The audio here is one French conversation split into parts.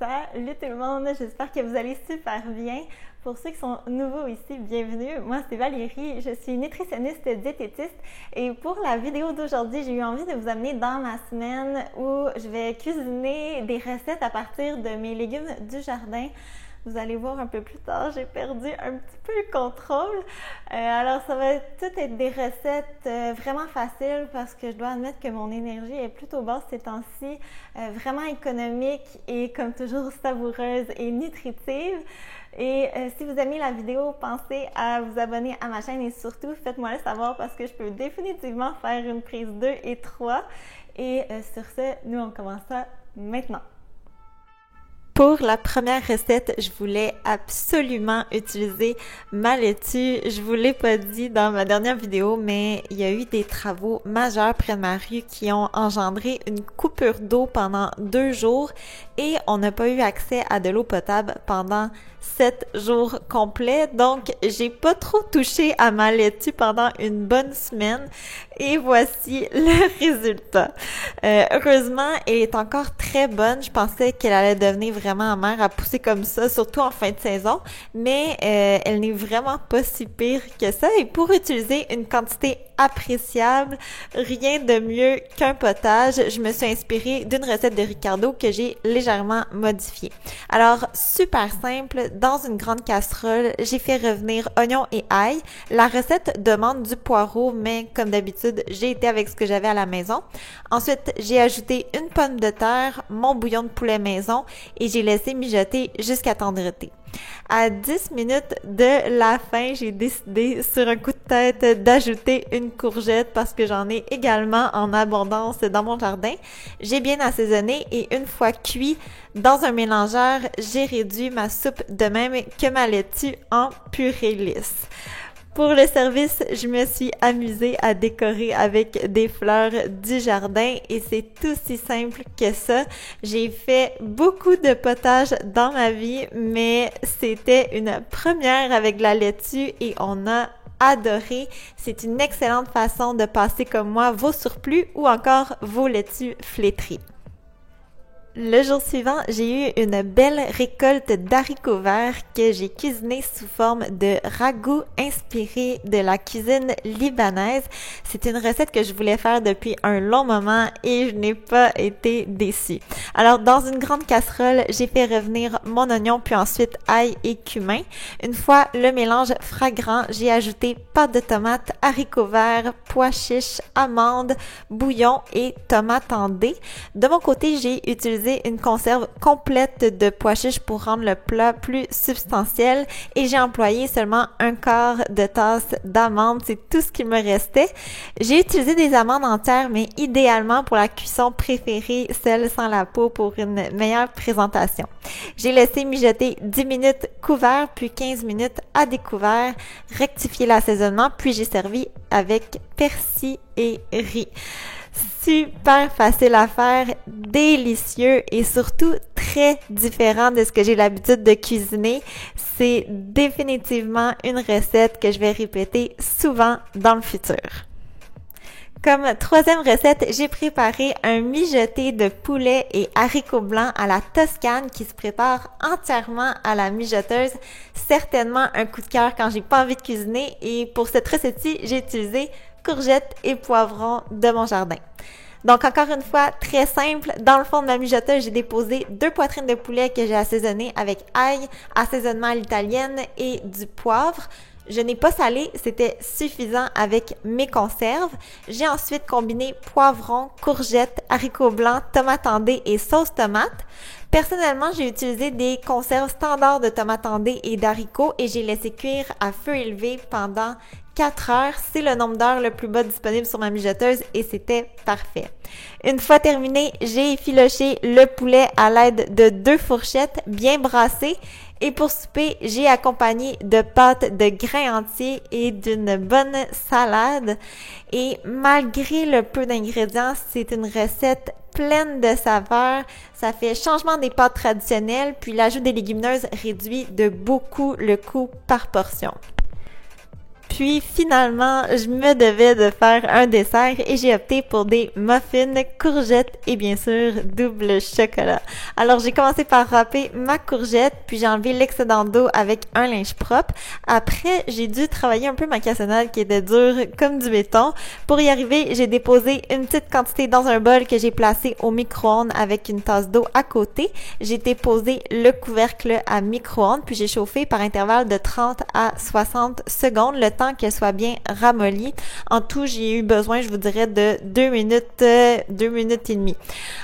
Salut tout le monde, j'espère que vous allez super bien. Pour ceux qui sont nouveaux ici, bienvenue. Moi, c'est Valérie, je suis nutritionniste diététiste et pour la vidéo d'aujourd'hui, j'ai eu envie de vous amener dans ma semaine où je vais cuisiner des recettes à partir de mes légumes du jardin. Vous allez voir un peu plus tard, j'ai perdu un petit peu le contrôle. Alors, ça va tout être des recettes vraiment faciles parce que je dois admettre que mon énergie est plutôt basse ces temps-ci, vraiment économique et comme toujours savoureuse et nutritive. Et si vous aimez la vidéo, pensez à vous abonner à ma chaîne et surtout, faites-moi le savoir parce que je peux définitivement faire une prise 2 et 3. Et sur ce, nous on commence ça maintenant. Pour la première recette, je voulais absolument utiliser ma laitue. Je vous l'ai pas dit dans ma dernière vidéo, mais il y a eu des travaux majeurs près de ma rue qui ont engendré une coupure d'eau pendant 2 jours et on n'a pas eu accès à de l'eau potable pendant 7 jours complets. Donc, j'ai pas trop touché à ma laitue pendant une bonne semaine et voici le résultat. Heureusement, elle est encore très bonne. Je pensais qu'elle allait devenir vraiment amère à pousser comme ça, surtout en fin de saison, mais elle n'est vraiment pas si pire que ça. Et pour utiliser une quantité appréciable, rien de mieux qu'un potage. Je me suis inspirée d'une recette de Ricardo que j'ai légèrement modifiée. Alors, super simple, dans une grande casserole, j'ai fait revenir oignons et ail. La recette demande du poireau, mais comme d'habitude, j'ai été avec ce que j'avais à la maison. Ensuite, j'ai ajouté une pomme de terre, mon bouillon de poulet maison et j'ai laissé mijoter jusqu'à tendreté. À 10 minutes de la fin, j'ai décidé sur un coup de tête d'ajouter une courgette parce que j'en ai également en abondance dans mon jardin. J'ai bien assaisonné et une fois cuit dans un mélangeur, j'ai réduit ma soupe de même que ma laitue en purée lisse. Pour le service, je me suis amusée à décorer avec des fleurs du jardin et c'est aussi simple que ça. J'ai fait beaucoup de potage dans ma vie, mais c'était une première avec la laitue et on a adoré. C'est une excellente façon de passer comme moi vos surplus ou encore vos laitues flétries. Le jour suivant, j'ai eu une belle récolte d'haricots verts que j'ai cuisiné sous forme de ragoût inspiré de la cuisine libanaise. C'est une recette que je voulais faire depuis un long moment et je n'ai pas été déçue. Alors, dans une grande casserole, j'ai fait revenir mon oignon puis ensuite ail et cumin. Une fois le mélange fragrant, j'ai ajouté pâte de tomate, haricots verts, pois chiches, amandes, bouillon et tomates en dés. De mon côté, j'ai utilisé une conserve complète de pois chiches pour rendre le plat plus substantiel et j'ai employé seulement un quart de tasse d'amandes, c'est tout ce qui me restait. J'ai utilisé des amandes entières, mais idéalement pour la cuisson préférée, celle sans la peau pour une meilleure présentation. J'ai laissé mijoter 10 minutes couvert, puis 15 minutes à découvert, rectifié l'assaisonnement, puis j'ai servi avec persil et riz. Super facile à faire, délicieux et surtout très différent de ce que j'ai l'habitude de cuisiner. C'est définitivement une recette que je vais répéter souvent dans le futur. Comme troisième recette, j'ai préparé un mijoté de poulet et haricots blancs à la Toscane qui se prépare entièrement à la mijoteuse. Certainement un coup de cœur quand j'ai pas envie de cuisiner et pour cette recette-ci, j'ai utilisé courgettes et poivrons de mon jardin. Donc, encore une fois, très simple. Dans le fond de ma mijoteuse, j'ai déposé 2 poitrines de poulet que j'ai assaisonnées avec ail, assaisonnement à l'italienne et du poivre. Je n'ai pas salé, c'était suffisant avec mes conserves. J'ai ensuite combiné poivrons, courgettes, haricots blancs, tomates en dés et sauce tomate. Personnellement, j'ai utilisé des conserves standards de tomates en dés et d'haricots et j'ai laissé cuire à feu élevé pendant 4 heures. C'est le nombre d'heures le plus bas disponible sur ma mijoteuse et c'était parfait. Une fois terminé, j'ai effiloché le poulet à l'aide de 2 fourchettes bien brassées. Et pour souper, j'ai accompagné de pâtes de grains entiers et d'une bonne salade. Et malgré le peu d'ingrédients, c'est une recette pleine de saveurs. Ça fait changement des pâtes traditionnelles, puis l'ajout des légumineuses réduit de beaucoup le coût par portion. Puis finalement, je me devais de faire un dessert et j'ai opté pour des muffins, courgettes et bien sûr double chocolat. Alors j'ai commencé par râper ma courgette, puis j'ai enlevé l'excédent d'eau avec un linge propre. Après, j'ai dû travailler un peu ma cassonade qui était dure comme du béton. Pour y arriver, j'ai déposé une petite quantité dans un bol que j'ai placé au micro-ondes avec une tasse d'eau à côté. J'ai déposé le couvercle à micro-ondes, puis j'ai chauffé par intervalle de 30 à 60 secondes, le temps qu'elle soit bien ramollie. En tout, j'ai eu besoin, je vous dirais, de 2 minutes et demie.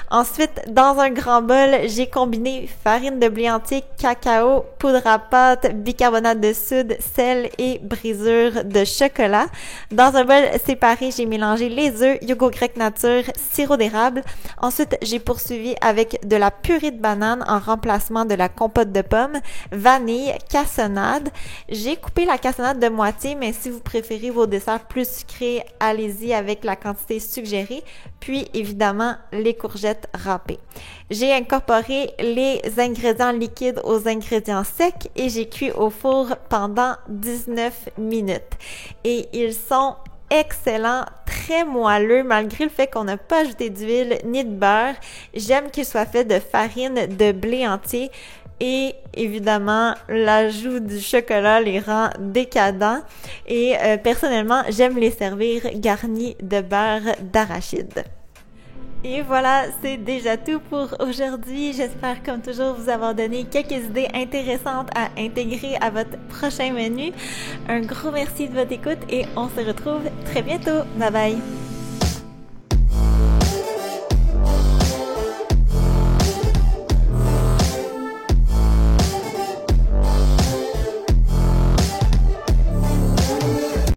Ensuite, dans un grand bol, j'ai combiné farine de blé entier, cacao, poudre à pâte, bicarbonate de soude, sel et brisure de chocolat. Dans un bol séparé, j'ai mélangé les œufs, yogourt grec nature, sirop d'érable. Ensuite, j'ai poursuivi avec de la purée de banane en remplacement de la compote de pommes, vanille, cassonade. J'ai coupé la cassonade de moitié, mais si vous préférez vos desserts plus sucrés, allez-y avec la quantité suggérée. Puis, évidemment, les courgettes râpées. J'ai incorporé les ingrédients liquides aux ingrédients secs et j'ai cuit au four pendant 19 minutes. Et ils sont excellent, très moelleux, malgré le fait qu'on n'a pas ajouté d'huile ni de beurre. J'aime qu'il soit fait de farine de blé entier et évidemment, l'ajout du chocolat les rend décadents et personnellement, j'aime les servir garnis de beurre d'arachide. Et voilà, c'est déjà tout pour aujourd'hui. J'espère comme toujours vous avoir donné quelques idées intéressantes à intégrer à votre prochain menu. Un gros merci de votre écoute et on se retrouve très bientôt. Bye bye!